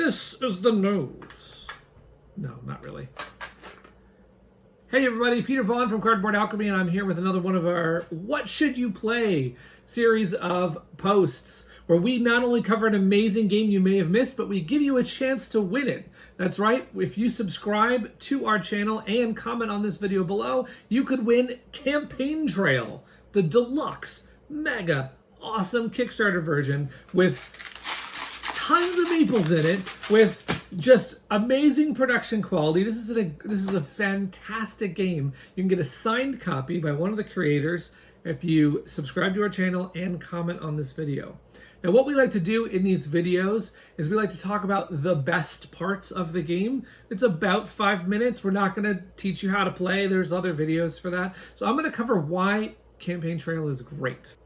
This is the news. No, not really. Hey everybody, Peter Vaughn from Cardboard Alchemy, and I'm here with another one of our What Should You Play series of posts, where we not only cover an amazing game you may have missed, but we give you a chance to win it. That's right, if you subscribe to our channel and comment on this video below, you could win Campaign Trail, the deluxe, mega, awesome Kickstarter version with tons of meeples in it, with just amazing production quality. This is a fantastic game. You can get a signed copy by one of the creators if you subscribe to our channel and comment on this video. Now, what we like to do in these videos is we like to talk about the best parts of the game. It's about 5 minutes. We're not going to teach you how to play. There's other videos for that. So I'm going to cover why Campaign Trail is great.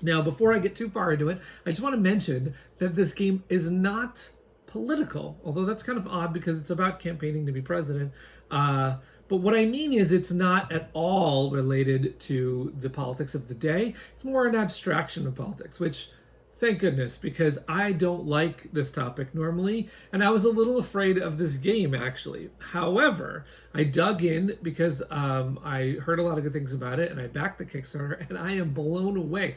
Now, before I get too far into it, I just want to mention that this game is not political, although that's kind of odd because it's about campaigning to be president. But what I mean is it's not at all related to the politics of the day. It's more an abstraction of politics, which, thank goodness, because I don't like this topic normally, and I was a little afraid of this game, actually. However, I dug in because I heard a lot of good things about it, and I backed the Kickstarter, and I am blown away.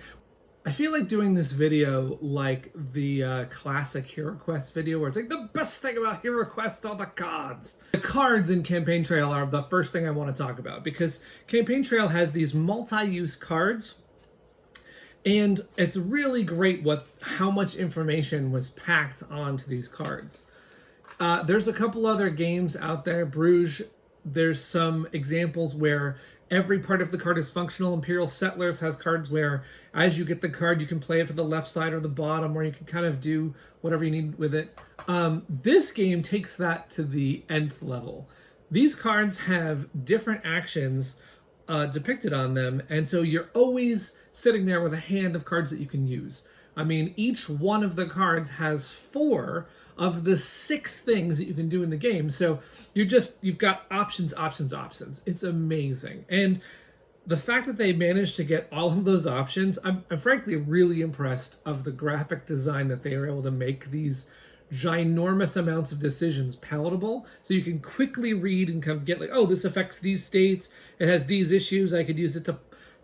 I feel like doing this video like the classic Hero Quest video, where it's like, the best thing about Hero Quest are the cards. The cards in Campaign Trail are the first thing I want to talk about, because Campaign Trail has these multi-use cards, and it's really great how much information was packed onto these cards. There's a couple other games out there. Bruges, there's some examples where every part of the card is functional. Imperial Settlers has cards where as you get the card, you can play it for the left side or the bottom, or you can kind of do whatever you need with it. This game takes that to the nth level. These cards have different actions depicted on them, and so you're always sitting there with a hand of cards that you can use. I mean, each one of the cards has 4 of the 6 things that you can do in the game. So you've got options, options, options. It's amazing. And the fact that they managed to get all of those options, I'm frankly really impressed of the graphic design that they were able to make these ginormous amounts of decisions palatable, so you can quickly read and kind of get like, oh, this affects these states, it has these issues, I could use it to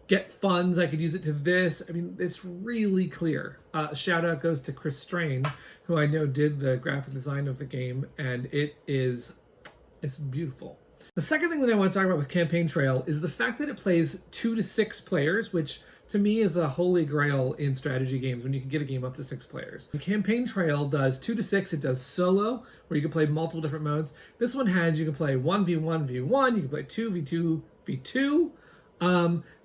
get funds, I could use it to this. I mean, it's really clear. Shout out goes to Chris Strain, who I know did the graphic design of the game, and it's beautiful. The second thing that I want to talk about with Campaign Trail is the fact that it plays 2 to 6 players, which to me is a holy grail in strategy games when you can get a game up to 6 players. And Campaign Trail does 2 to 6. It does solo, where you can play multiple different modes. This one has, you can play 1v1v1, you can play 2v2v2.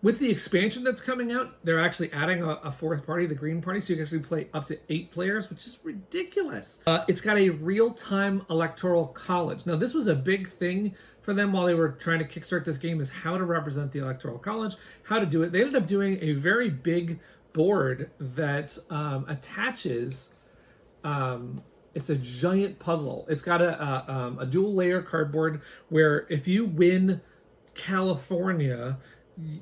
With the expansion that's coming out, they're actually adding a 4th party, the Green Party, so you can actually play up to 8 players, which is ridiculous. It's got a real-time electoral college. Now, this was a big thing for them while they were trying to kickstart this game, is how to represent the electoral college, how to do it. They ended up doing a very big board that attaches. It's a giant puzzle. It's got a dual-layer cardboard where if you win California,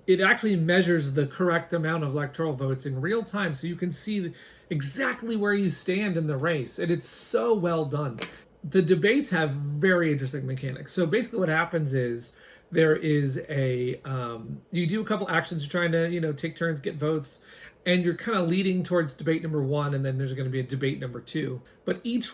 it actually measures the correct amount of electoral votes in real time, so you can see exactly where you stand in the race, and it's so well done. The debates have very interesting mechanics. So basically what happens is there is you do a couple actions, you're trying to, take turns, get votes, and you're kind of leading towards debate number 1, and then there's going to be a debate number 2. But each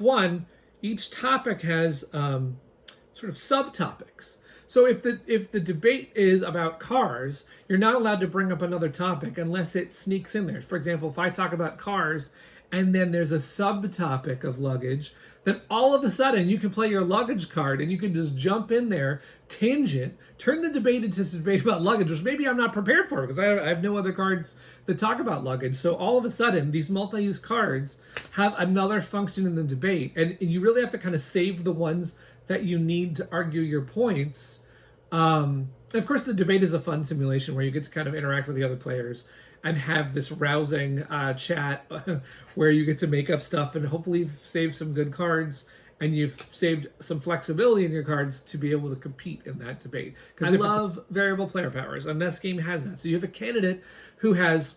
topic has sort of subtopics. So if the debate is about cars, you're not allowed to bring up another topic unless it sneaks in there. For example, if I talk about cars and then there's a subtopic of luggage, then all of a sudden you can play your luggage card and you can just jump in there, tangent, turn the debate into a debate about luggage, which maybe I'm not prepared for because I have no other cards that talk about luggage. So all of a sudden, these multi-use cards have another function in the debate, and you really have to kind of save the ones that you need to argue your points. Of course, the debate is a fun simulation where you get to kind of interact with the other players and have this rousing chat where you get to make up stuff and hopefully save some good cards, and you've saved some flexibility in your cards to be able to compete in that debate. Because I love variable player powers, and this game has that. So you have a candidate who has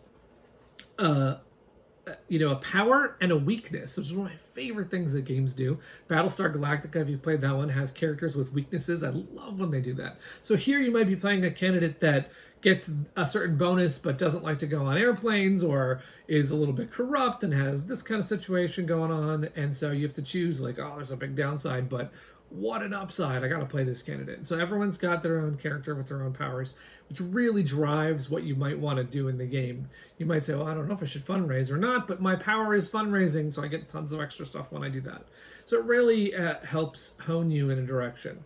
a power and a weakness, which is one of my favorite things that games do. Battlestar Galactica, if you've played that one, has characters with weaknesses. I love when they do that. So here you might be playing a candidate that gets a certain bonus but doesn't like to go on airplanes, or is a little bit corrupt and has this kind of situation going on, and so you have to choose, like, oh, there's a big downside, but what an upside. I got to play this candidate. And so everyone's got their own character with their own powers, which really drives what you might want to do in the game. You might say, well, I don't know if I should fundraise or not, but my power is fundraising, so I get tons of extra stuff when I do that. So it really helps hone you in a direction.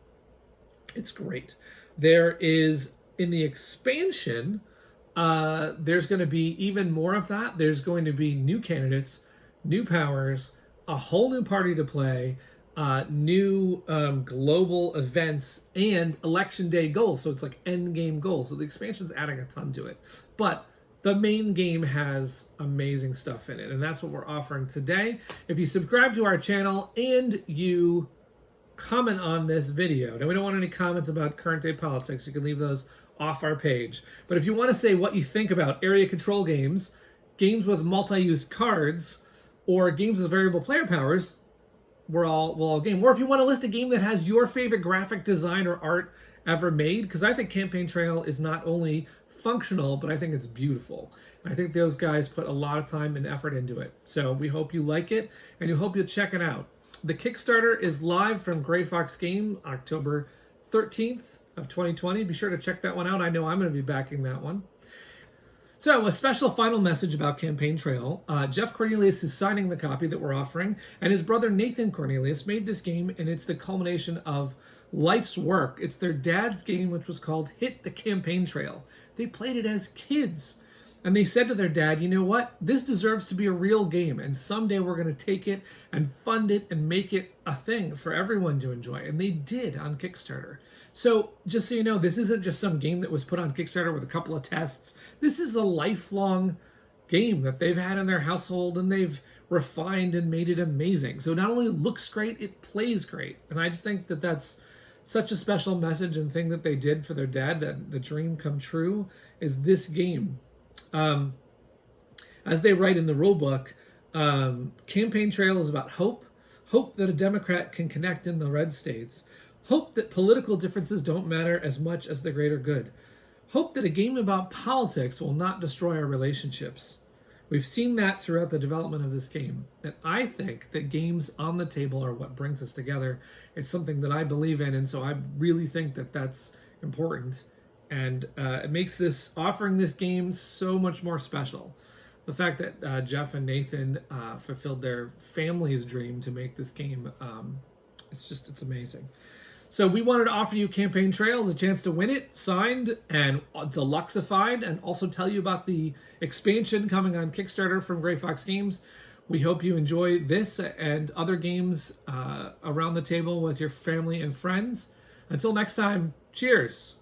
It's great. There is, in the expansion, there's going to be even more of that. There's going to be new candidates, new powers, a whole new party to play, new global events, and election day goals. So it's like end game goals. So the expansion's adding a ton to it. But the main game has amazing stuff in it, and that's what we're offering today. If you subscribe to our channel and you comment on this video, now we don't want any comments about current day politics. You can leave those off our page. But if you want to say what you think about area control games, games with multi-use cards, or games with variable player powers, we'll all game. Or if you want to list a game that has your favorite graphic design or art ever made, because I think Campaign Trail is not only functional, but I think it's beautiful. I think those guys put a lot of time and effort into it. So we hope you like it, and we hope you'll check it out. The Kickstarter is live from Gray Fox Game, October 13th of 2020. Be sure to check that one out. I know I'm going to be backing that one. So, a special final message about Campaign Trail. Jeff Cornelius is signing the copy that we're offering, and his brother Nathan Cornelius made this game, and it's the culmination of life's work. It's their dad's game, which was called Hit the Campaign Trail. They played it as kids, and they said to their dad, you know what? This deserves to be a real game, and someday we're going to take it and fund it and make it a thing for everyone to enjoy. And they did on Kickstarter. So just so you know, this isn't just some game that was put on Kickstarter with a couple of tests. This is a lifelong game that they've had in their household, and they've refined and made it amazing. So it not only looks great, it plays great. And I just think that that's such a special message and thing that they did for their dad, that the dream come true is this game. As they write in the rule book, Campaign Trail is about hope that a Democrat can connect in the red states, hope that political differences don't matter as much as the greater good, hope that a game about politics will not destroy our relationships. We've seen that throughout the development of this game, and I think that games on the table are what brings us together. It's something that I believe in, and so I really think that that's important. And it makes offering this game so much more special. The fact that Jeff and Nathan fulfilled their family's dream to make this game, it's amazing. So we wanted to offer you Campaign Trail as a chance to win it, signed and deluxeified, and also tell you about the expansion coming on Kickstarter from Gray Fox Games. We hope you enjoy this and other games around the table with your family and friends. Until next time, cheers.